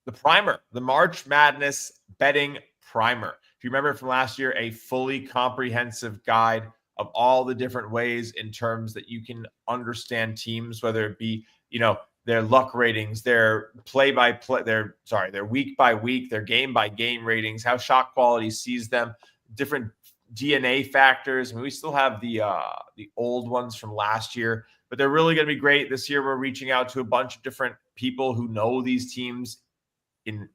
the primer, the March Madness betting primer. If you remember from last year, a fully comprehensive guide of all the different ways in terms that you can understand teams, whether it be, their luck ratings, their play-by-play, their week-by-week, their game-by-game ratings, how Shot Quality sees them, different DNA factors. I mean, we still have the old ones from last year, but they're really going to be great. This year, we're reaching out to a bunch of different people who know these teams in,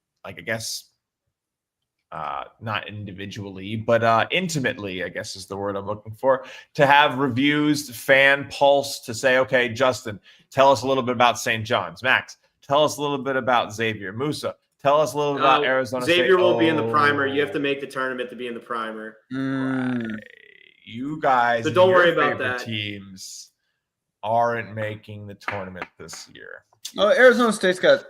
not individually, but intimately, I guess is the word I'm looking for, to have reviews, fan pulse, to say, okay, Justin, tell us a little bit about St. John's. Max, tell us a little bit about Xavier. Musa, tell us a little bit about Arizona State. Xavier will be in the primer. You have to make the tournament to be in the primer. Right. You guys, so don't worry about that. Teams aren't making the tournament this year. Oh, Arizona State's got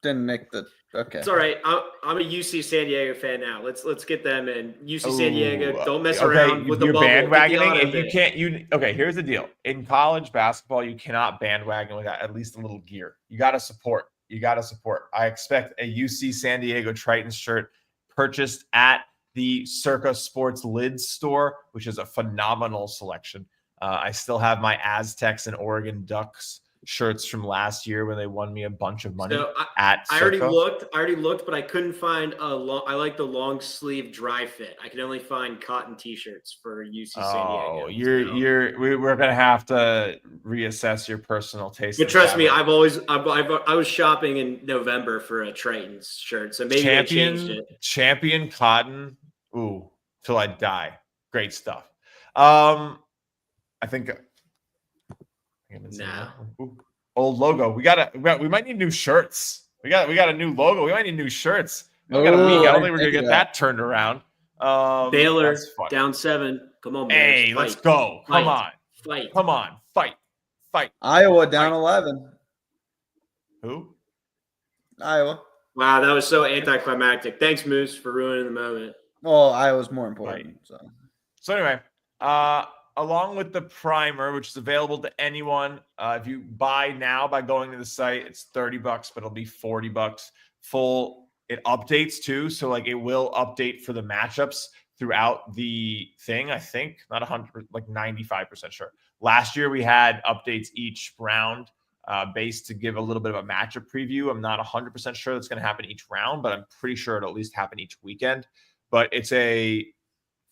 Didn't make the okay. It's all right. I'm a UC San Diego fan now. Let's get them in. UC San Diego. Don't mess around with the you're bubble. bandwagoning, and you can't. Okay, here's the deal. In college basketball, you cannot bandwagon without at least a little gear. You got to support. I expect a UC San Diego Tritons shirt purchased at the Circa Sports Lids store, which is a phenomenal selection. I still have my Aztecs and Oregon Ducks shirts from last year when they won me a bunch of money at Circa. I already looked, but I couldn't find I like the long sleeve dry fit. I can only find cotton t-shirts for UC San Diego. We're gonna have to reassess your personal taste. But trust me, I was shopping in November for a Tritons shirt, so maybe they changed it. Champion cotton, till I die. Great stuff. I think. Old logo. We might need new shirts. We got a new logo. We might need new shirts. We got a week. I don't think we're gonna get that turned around. Baylor down 7. Come on, hey, let's go. Come on, fight. Iowa down 11. Who? Iowa. Wow, that was so anticlimactic. Thanks, Moose, for ruining the moment. Well, Iowa's more important. Right. So anyway, along with the primer, which is available to anyone, if you buy now by going to the site, it's $30, but it'll be $40 full. It updates too, so like it will update for the matchups throughout the thing. I think not 100, like 95% sure. Last year we had updates each round, based to give a little bit of a matchup preview. I'm not 100% sure that's going to happen each round, but I'm pretty sure it'll at least happen each weekend. But it's a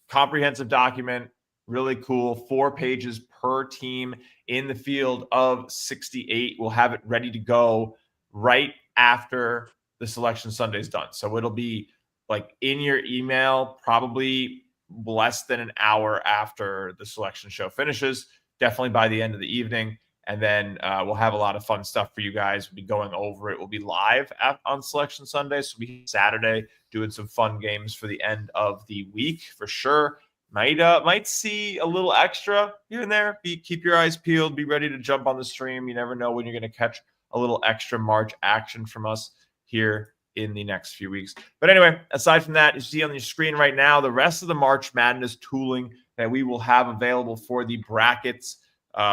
comprehensive document. Really cool. 4 pages per team in the field of 68. We'll have it ready to go right after the Selection Sunday is done. So it'll be like in your email, probably less than an hour after the selection show finishes, definitely by the end of the evening. And then we'll have a lot of fun stuff for you guys. We'll be going over it. We'll be live on Selection Sunday. So we'll be Saturday doing some fun games for the end of the week for sure. Might see a little extra here and there. Keep your eyes peeled. Be ready to jump on the stream. You never know when you're going to catch a little extra March action from us here in the next few weeks. But anyway, aside from that, you see on your screen right now the rest of the March Madness tooling that we will have available for the brackets,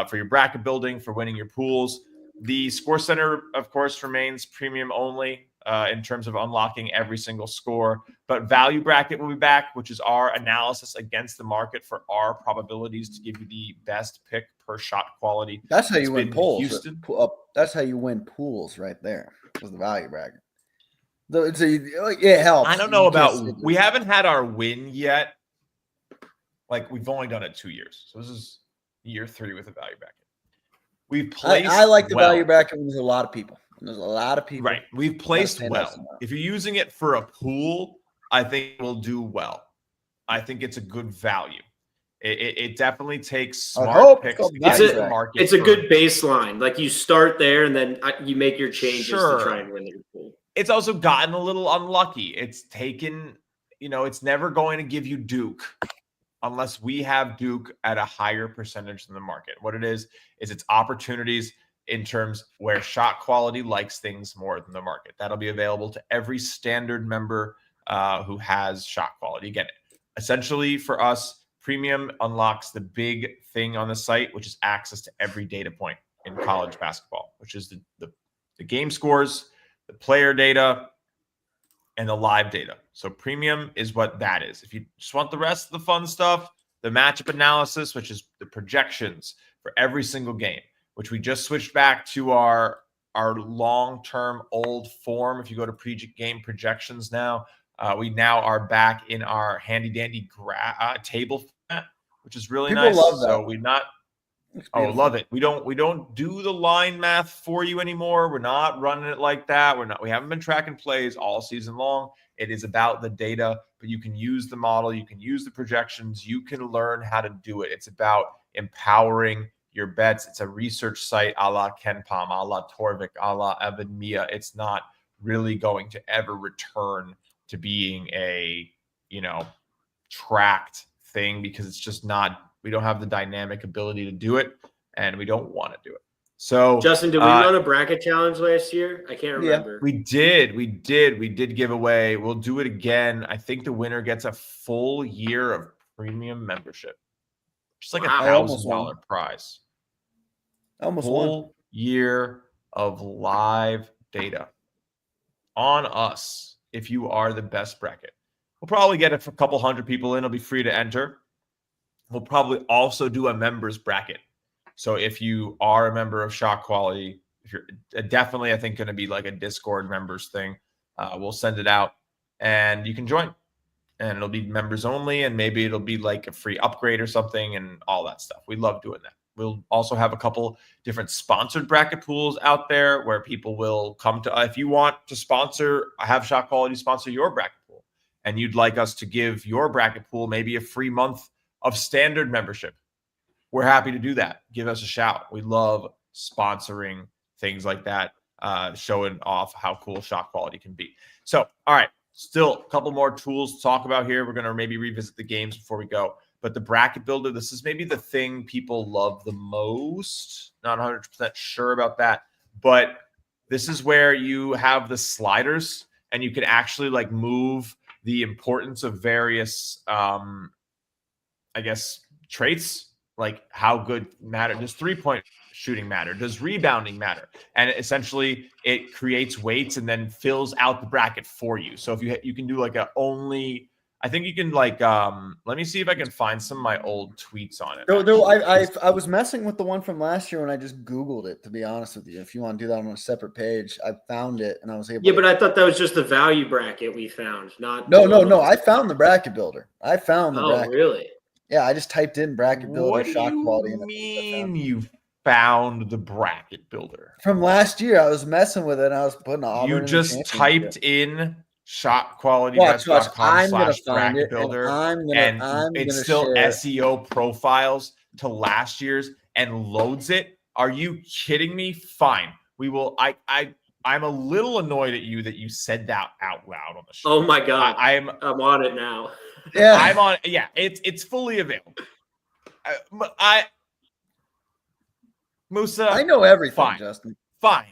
for your bracket building, for winning your pools. The Score Center, of course, remains premium only in terms of unlocking every single score. But Value Bracket will be back, which is our analysis against the market for our probabilities to give you the best pick per shot quality. That's how you win pools. That's how you win pools right there, was the Value Bracket. It helps. I don't know about – we haven't had our win yet. Like, we've only done it 2 years. So this is year 3 with the Value Bracket. We've placed I like the Value Bracket when there's a lot of people. There's a lot of people. Right. We've placed well. If you're using it for a pool, I think it will do well. I think it's a good value. It definitely takes smart picks. It's a good baseline. Like you start there and then you make your changes to try and win your pool. It's also gotten a little unlucky. It's taken, it's never going to give you Duke unless we have Duke at a higher percentage than the market. What it is it's opportunities in terms where shot quality likes things more than the market. That'll be available to every standard member who has shot quality. Again, essentially for us, Premium unlocks the big thing on the site, which is access to every data point in college basketball, which is the game scores, the player data, and the live data. So Premium is what that is. If you just want the rest of the fun stuff, the matchup analysis, which is the projections for every single game, which we just switched back to our long-term old form. If you go to pre-game projections now, we now are back in our handy-dandy table format, which is really People nice. love that. So we not love it. We don't do the line math for you anymore. We're not running it like that. We haven't been tracking plays all season long. It is about the data, but you can use the model, you can use the projections, you can learn how to do it. It's about empowering your bets. It's a research site a la Ken Palm, a la Torvik, a la Evan Mia. It's not really going to ever return to being a, tracked thing because it's just not, we don't have the dynamic ability to do it and we don't want to do it. So, Justin, did we run a bracket challenge last year? I can't remember. We did give away. We'll do it again. I think the winner gets a full year of premium membership. Just like $1,000 prize. Almost full year of live data on us if you are the best bracket. We'll probably get it for a couple hundred people in. It'll be free to enter. We'll probably also do a members bracket. So if you are a member of Shot Quality, if you're definitely, I think, going to be like a Discord members thing, we'll send it out and you can join. And it'll be members only, and maybe it'll be like a free upgrade or something and all that stuff. We love doing that. We'll also have a couple different sponsored bracket pools out there where people will come to, if you want to have Shot Quality sponsor your bracket pool, and you'd like us to give your bracket pool maybe a free month of standard membership, we're happy to do that. Give us a shout. We love sponsoring things like that, showing off how cool Shot Quality can be. So, all right, still a couple more tools to talk about here. We're going to maybe revisit the games before we go. But the bracket builder, this is maybe the thing people love the most. Not 100% sure about that. But this is where you have the sliders, and you can actually like move the importance of various, traits, like how good matter. Does 3-point shooting matter? Does rebounding matter? And essentially it creates weights and then fills out the bracket for you. So if you can do like I think you can like, let me see if I can find some of my old tweets on it. I was messing with the one from last year when I just Googled it, to be honest with you. If you want to do that on a separate page, I found it and I was able to. But I thought that was just the value bracket we found, not. No. I found the bracket builder. Bracket. Oh, really? Yeah, I just typed in bracket builder. What do you mean you found the bracket builder? From last year, I was messing with it and I was putting Auburn. You just typed in shotqualitybets.com/bracket builder, and it's still SEO profiles to last year's and loads it. Are you kidding me? Fine. We will. I'm a little annoyed at you that you said that out loud on the show. Oh my God. I'm on it now. Yeah, I'm on. Yeah, it's fully available. Musa, I know everything, fine. Justin. Fine.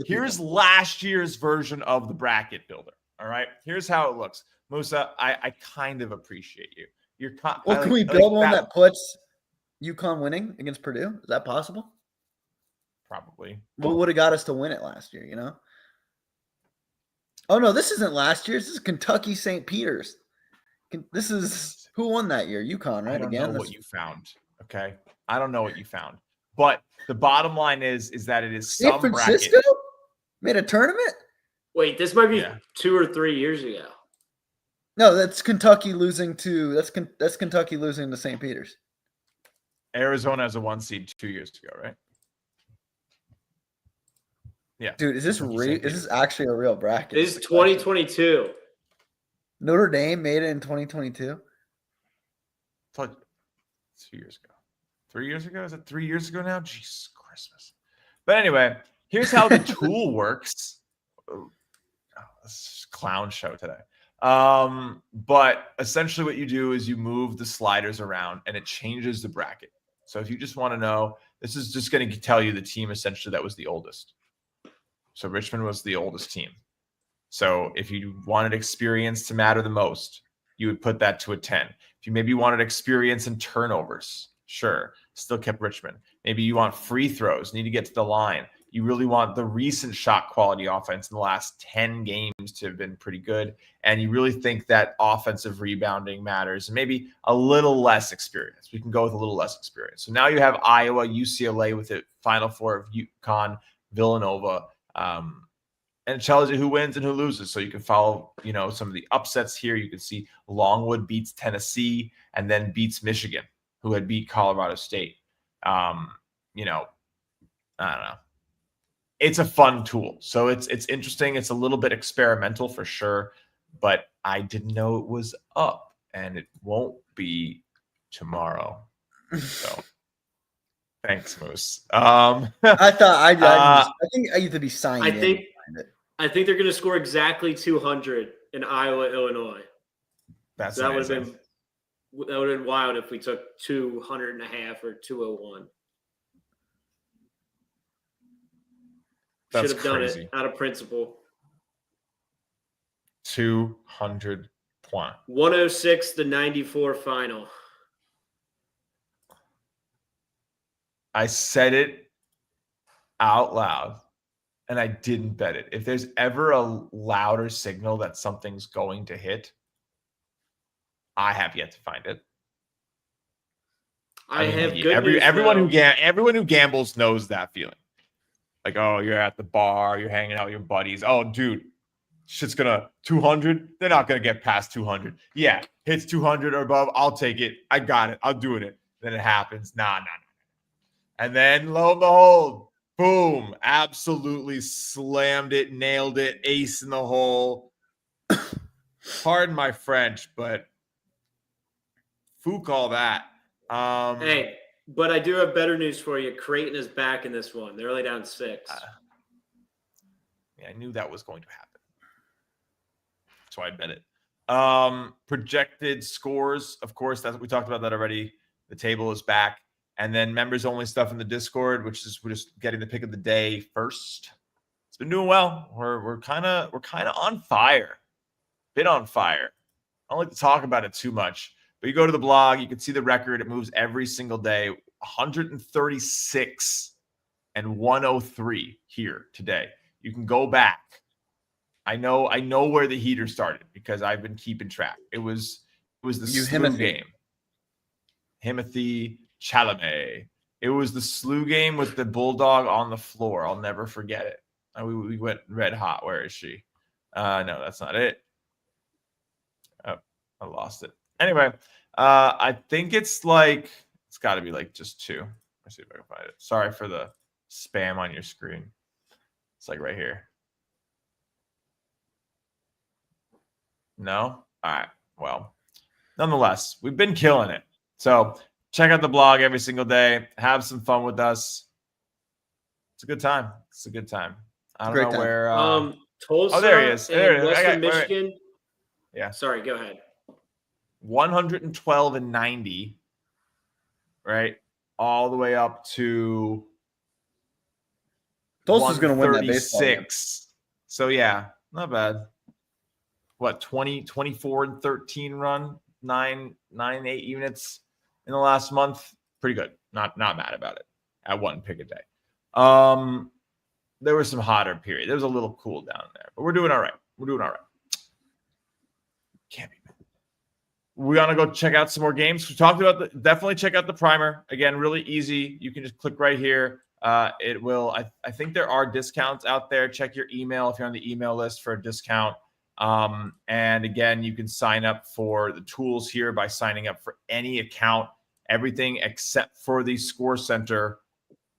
Here's people. last year's version of the bracket builder. All right. Here's how it looks. Musa, I kind of appreciate you. Can we build one that puts UConn winning against Purdue? Is that possible? Probably. What would have got us to win it last year, you know? Oh, no, this isn't last year's. This is Kentucky St. Peter's. This is who won that year? UConn, right? I don't know what you found. Okay. I don't know what you found. But the bottom line is that it is San Francisco made a tournament? Wait, this might be 2 or 3 years ago. No, that's Kentucky losing to that's Kentucky losing to St. Peter's. Arizona has a 1 seed 2 years ago, right? Yeah. Dude, is this actually a real bracket? This is 2022. Notre Dame made it in 2022. It's like 2 years ago. 3 years ago? Is it 3 years ago now? Jesus Christmas. But anyway, here's how the tool works. Oh, this is a clown show today. But essentially what you do is you move the sliders around and it changes the bracket. So if you just want to know, this is just going to tell you the team essentially that was the oldest. So Richmond was the oldest team. So if you wanted experience to matter the most, you would put that to a 10. If you maybe wanted experience in turnovers, sure, still kept Richmond. Maybe you want free throws, need to get to the line. You really want the recent shot quality offense in the last 10 games to have been pretty good. And you really think that offensive rebounding matters and maybe a little less experience. We can go with a little less experience. So now you have Iowa, UCLA with the Final Four of UConn, Villanova, and it tells you who wins and who loses. So you can follow, some of the upsets here. You can see Longwood beats Tennessee and then beats Michigan, who had beat Colorado State. I don't know. It's a fun tool. So it's interesting. It's a little bit experimental for sure, but I didn't know it was up and it won't be tomorrow. So thanks, Moose. I think I used to be signed. I think they're going to score exactly 200 in Iowa, Illinois. That would have been wild if we took 200.5 or 201. Should have done it out of principle. 200 points. 106-94 final. I said it out loud, and I didn't bet it. If there's ever a louder signal that something's going to hit, I have yet to find it. Everyone who gambles knows that feeling. Like, oh, you're at the bar, you're hanging out with your buddies. Oh, dude, shit's gonna 200. They're not gonna get past 200. Yeah, hits 200 or above. I'll take it. I got it. I'll do it. Then it happens. Nah. And then lo and behold, boom, absolutely slammed it, nailed it, ace in the hole. Pardon my French, but fook all that. Hey, but I do have better news for you. Creighton is back in this one. They're only down 6. I knew that was going to happen. So I bet it. Projected scores, of course, we talked about that already. The table is back. And then members only stuff in the Discord, which is we're just getting the pick of the day first. It's been doing well. We're kind of on fire. Been on fire. I don't like to talk about it too much. But you go to the blog, you can see the record. It moves every single day. 136 and 103 here today. You can go back. I know where the heater started because I've been keeping track. It was the SLU game. Himothy Chalamet. It was the SLU game with the Bulldog on the floor. I'll never forget it. We went red hot. Where is she? No, that's not it. Oh, I lost it. Anyway, I think it's got to be just 2. Let's see if I can find it. Sorry for the spam on your screen. It's right here. No? All right. Well, nonetheless, we've been killing it. So check out the blog every single day. Have some fun with us. It's a good time. I don't know where. Tulsa. Oh, there he is. Western Michigan. Wait. Yeah. Sorry, go ahead. 112 and 90, right? All the way up to Tulsa's going to win that baseball game. So yeah, not bad. What, 24 and 13 run, 8 units in the last month. Pretty good. Not mad about it. At one pick a day. There was some hotter period. There was a little cool down there, but we're doing all right. Can't be mad. We're gonna go check out some more games. We talked about definitely check out the primer. Again, really easy. You can just click right here. It will. I think there are discounts out there. Check your email if you're on the email list for a discount. And again, you can sign up for the tools here by signing up for any account. Everything except for the Score Center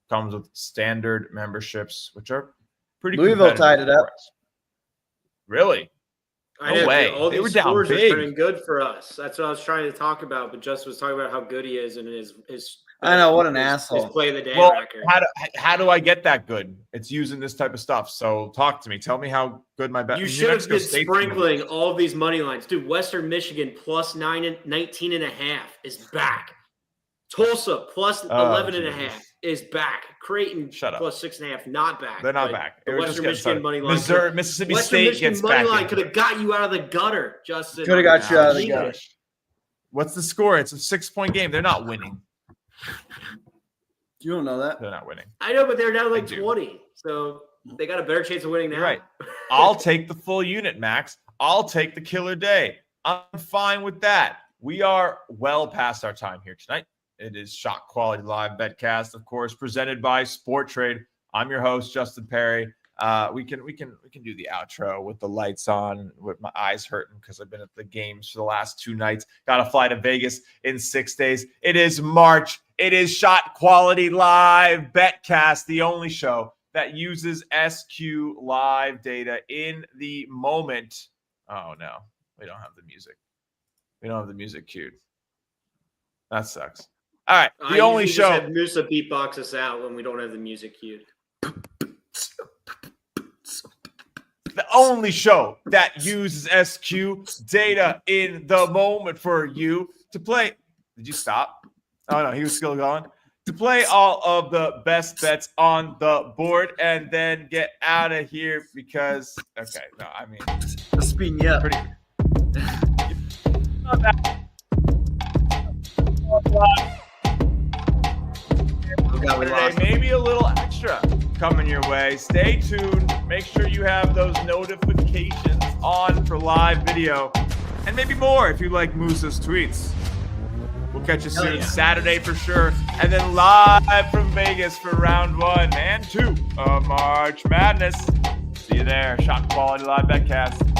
comes with standard memberships, which are pretty. Louisville tied it up. Really? No way. All they were these down scores big. are turning good for us. That's what I was trying to talk about. But Justin was talking about how good he is and his I know, what an asshole. His play of the day record. How do I get that good? It's using this type of stuff. So talk to me. Tell me how good my bet. You should have been sprinkling all of these money lines. Dude, Western Michigan plus 19.5 is back. Tulsa plus 11.5 is back. Creighton plus 6.5 not back. They're not back. The Western Michigan money line. Mississippi State gets back. Money line could have got you out of the gutter, Justin. Could have got you out of the gutter. What's the score? It's a 6-point game. They're not winning. You don't know that. They're not winning. I know, but they're down 20. So they got a better chance of winning now. You're right. I'll take the full unit, Max. I'll take the killer day. I'm fine with that. We are well past our time here tonight. It is Shot Quality Live BetCast, of course, presented by Sport Trade. I'm your host, Justin Perry. We can do the outro with the lights on, with my eyes hurting because I've been at the games for the last 2 nights. Got to fly to Vegas in 6 days. It is March. It is Shot Quality Live BetCast, the only show that uses SQLive data in the moment. Oh no, we don't have the music. We don't have the music queued. That sucks. All right, the only show. Just have Musa beatbox us out when we don't have the music queued. The only show that uses SQ data in the moment for you to play. Did you stop? Oh, no, he was still going. to play all of the best bets on the board and then get out of here because, okay, no, I mean, Let's speed you up. Maybe a little extra coming your way. Stay tuned. Make sure you have those notifications on for live video and maybe more if you like Moose's tweets. We'll catch you soon Saturday for sure. And then live from Vegas for round 1 and 2 of March Madness. See you there. Shot Quality Live BetCast.